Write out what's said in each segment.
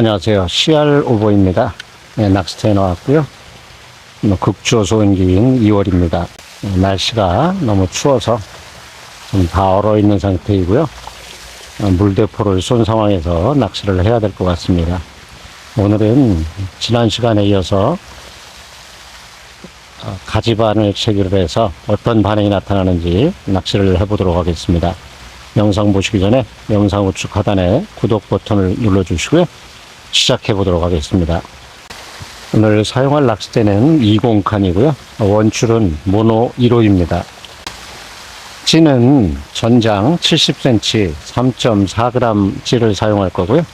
안녕하세요. CR 오보입니다. 네, 낚시터에 나왔고요. 극추워 소원기인 2월입니다. 날씨가 너무 추워서 좀 다 얼어 있는 상태이고요. 물대포를 쏜 상황에서 낚시를 해야 될 것 같습니다. 오늘은 지난 시간에 이어서 가지반을 채기로 해서 어떤 반응이 나타나는지 낚시를 해보도록 하겠습니다. 영상 보시기 전에 영상 우측 하단에 구독 버튼을 눌러주시고요. 시작해 보도록 하겠습니다. 오늘 사용할 낚싯대는 20칸이고요. 원줄은 모노 1호입니다. 찌는 전장 70cm 3.4g 찌를 사용할 거고요.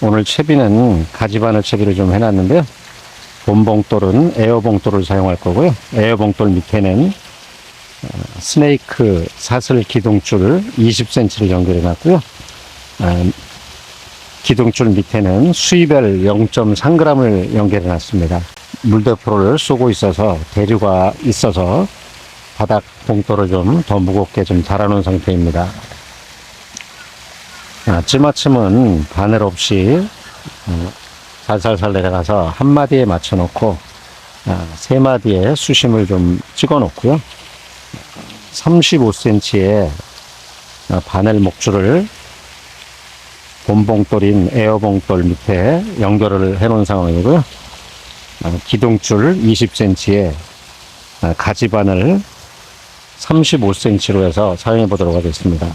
오늘 채비는 가지바늘 채비를 좀 해놨는데요. 본봉돌은 에어봉돌을 사용할 거고요. 에어봉돌 밑에는 스네이크 사슬 기둥줄 20cm를 연결해 놨고요. 기둥줄 밑에는 수이벨 0.3g을 연결해 놨습니다. 물대포를 쏘고 있어서 대류가 있어서 바닥 봉돌을 좀 더 무겁게 좀 달아놓은 상태입니다. 찌맞춤은 바늘 없이 살살살 내려가서 한 마디에 맞춰 놓고 세 마디에 수심을 좀 찍어 놓고요. 35cm의 바늘 목줄을 본봉돌인 에어봉돌 밑에 연결을 해 놓은 상황이고요. 기둥줄 20cm에 가지바늘 35cm로 해서 사용해 보도록 하겠습니다.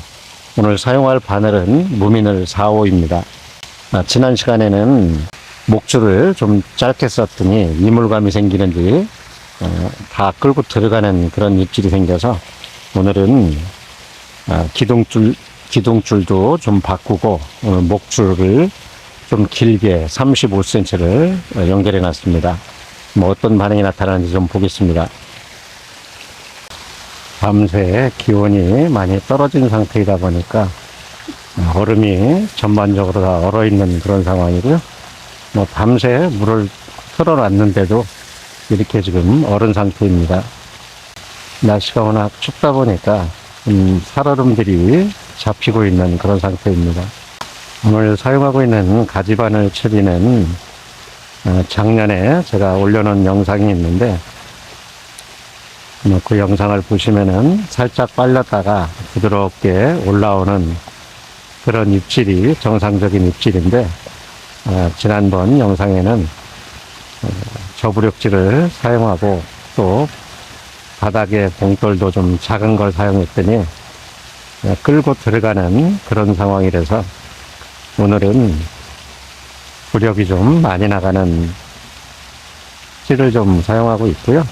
오늘 사용할 바늘은 무민을 4호입니다. 지난 시간에는 목줄을 좀 짧게 썼더니 이물감이 생기는지 다 끌고 들어가는 그런 입질이 생겨서 오늘은 기둥줄도 좀 바꾸고 목줄을 좀 길게 35cm를 연결해 놨습니다. 어떤 반응이 나타나는지 좀 보겠습니다. 밤새 기온이 많이 떨어진 상태이다 보니까 얼음이 전반적으로 다 얼어 있는 그런 상황이고요. 밤새 물을 틀어놨는데도 이렇게 지금 얼은 상태입니다. 날씨가 워낙 춥다 보니까 살얼음들이 잡히고 있는 그런 상태입니다. 오늘 사용하고 있는 가지바늘 채비는 작년에 제가 올려놓은 영상이 있는데 그 영상을 보시면은 살짝 빨렸다가 부드럽게 올라오는 그런 입질이 정상적인 입질인데 지난번 영상에는 저부력질을 사용하고 또 바닥에 봉돌도 좀 작은 걸 사용했더니 끌고 들어가는 그런 상황이라서 오늘은 부력이 좀 많이 나가는 찌를 좀 사용하고 있고요.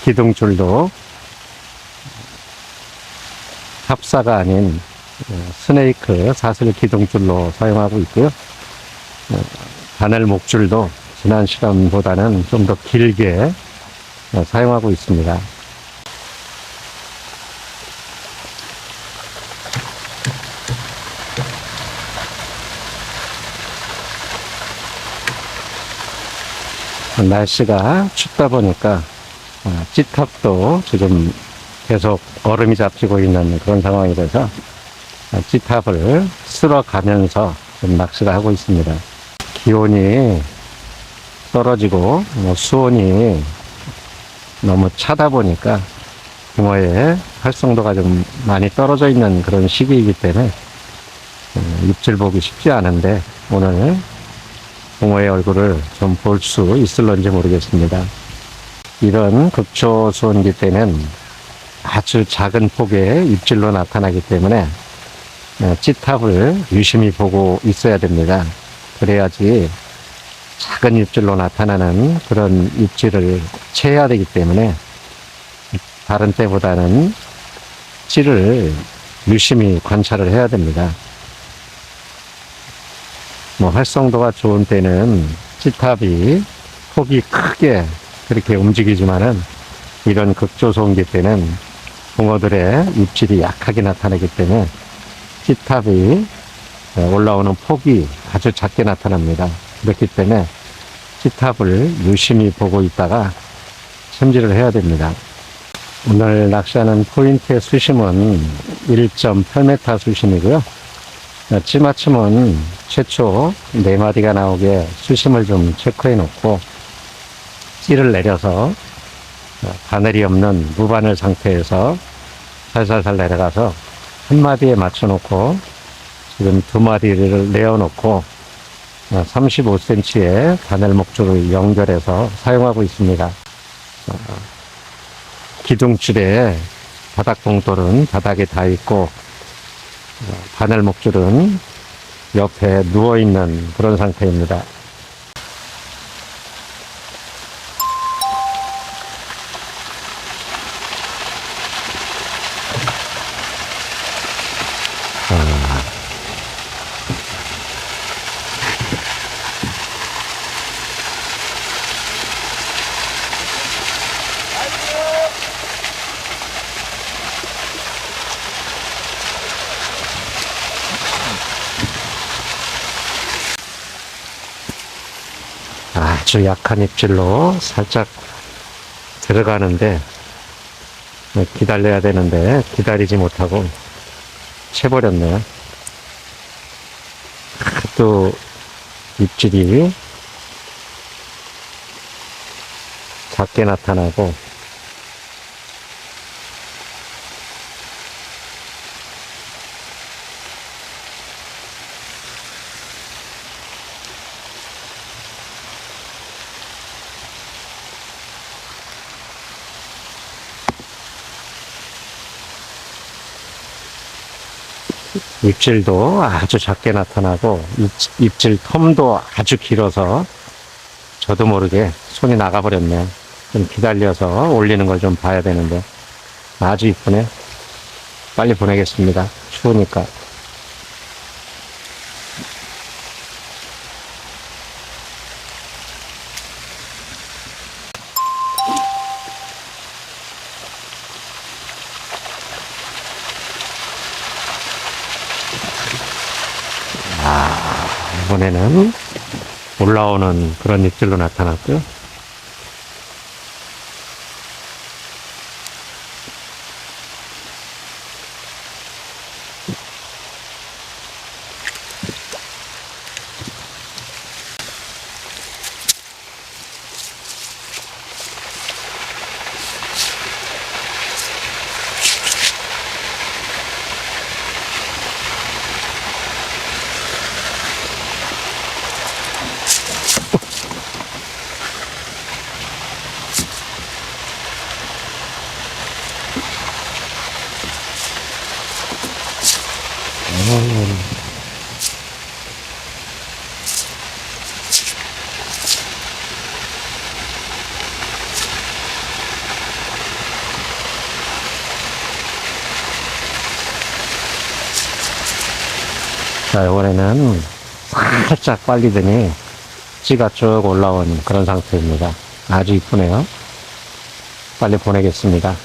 기둥줄도 합사가 아닌 스네이크 사슬 기둥줄로 사용하고 있고요. 바늘 목줄도 지난 시간보다는 좀 더 길게 사용하고 있습니다. 날씨가 춥다 보니까 찌탑도 지금 계속 얼음이 잡히고 있는 그런 상황이라서 찌탑을 쓸어가면서 좀 낚시를 하고 있습니다. 기온이 떨어지고 수온이 너무 차다 보니까 붕어의 활성도가 좀 많이 떨어져 있는 그런 시기이기 때문에 입질 보기 쉽지 않은데 오늘 붕어의 얼굴을 좀 볼 수 있을런지 모르겠습니다. 이런 극초수온기 때는 아주 작은 폭의 입질로 나타나기 때문에 찌탑을 유심히 보고 있어야 됩니다. 그래야지 작은 입질로 나타나는 그런 입질을 채야 되기 때문에 다른 때보다는 찌를 유심히 관찰을 해야 됩니다. 활성도가 좋은 때는 찌탑이 폭이 크게 그렇게 움직이지만은 이런 극초소음기 때는 붕어들의 입질이 약하게 나타나기 때문에 찌탑이 올라오는 폭이 아주 작게 나타납니다. 그렇기 때문에 찌탑을 유심히 보고 있다가 챔질을 해야 됩니다. 오늘 낚시하는 포인트의 수심은 1.8m 수심이고요. 찌맞춤은 최초 4마디가 나오게 수심을 좀 체크해 놓고 찌를 내려서 바늘이 없는 무바늘 상태에서 살살살 내려가서 한 마디에 맞춰 놓고 지금 2마디를 내어 놓고 35cm의 바늘 목줄을 연결해서 사용하고 있습니다. 기둥줄에 바닥 봉돌은 바닥에 닿아 있고 바늘 목줄은 옆에 누워있는 그런 상태입니다. 아주 약한 입질로 살짝 들어가는데 기다려야 되는데 기다리지 못하고 채버렸네요. 또 입질이 작게 나타나고 입질도 아주 작게 나타나고 입질 텀도 아주 길어서 저도 모르게 손이 나가버렸네요. 좀 기다려서 올리는 걸 좀 봐야 되는데 아주 이쁘네. 빨리 보내겠습니다. 추우니까. 이번에는 올라오는 그런 입질로 나타났고요. 자, 이번에는 살짝 빨리더니 찌가 쭉 올라온 그런 상태입니다. 아주 이쁘네요. 빨리 보내겠습니다.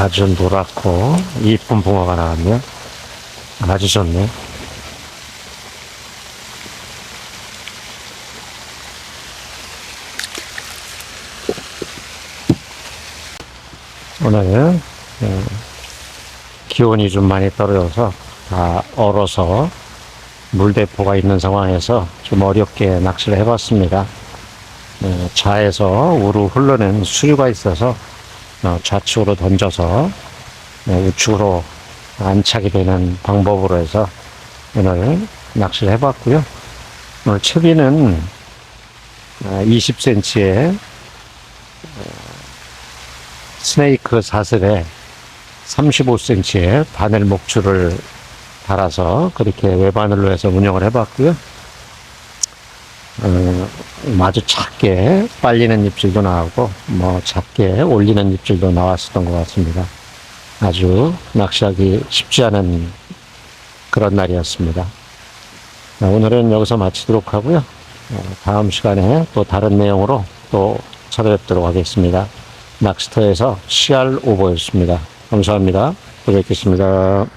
아주 노랗고 이쁜 붕어가 나왔네요. 아주 좋네. 오늘 기온이 좀 많이 떨어져서 다 얼어서 물대포가 있는 상황에서 좀 어렵게 낚시를 해봤습니다. 좌에서 우로 흐르는 수류가 있어서 좌측으로 던져서 우측으로 안착이 되는 방법으로 해서 오늘 낚시를 해봤고요. 오늘 채비는 20cm의 스네이크 사슬에 35cm의 바늘 목줄을 달아서 그렇게 외바늘로 해서 운영을 해봤고요. 아주 작게 빨리는 입질도 나오고 작게 올리는 입질도 나왔었던 것 같습니다. 아주 낚시하기 쉽지 않은 그런 날이었습니다. 오늘은 여기서 마치도록 하고요. 다음 시간에 또 다른 내용으로 또 찾아뵙도록 하겠습니다. 낚시터에서 CR 오버였습니다. 감사합니다. 또 뵙겠습니다.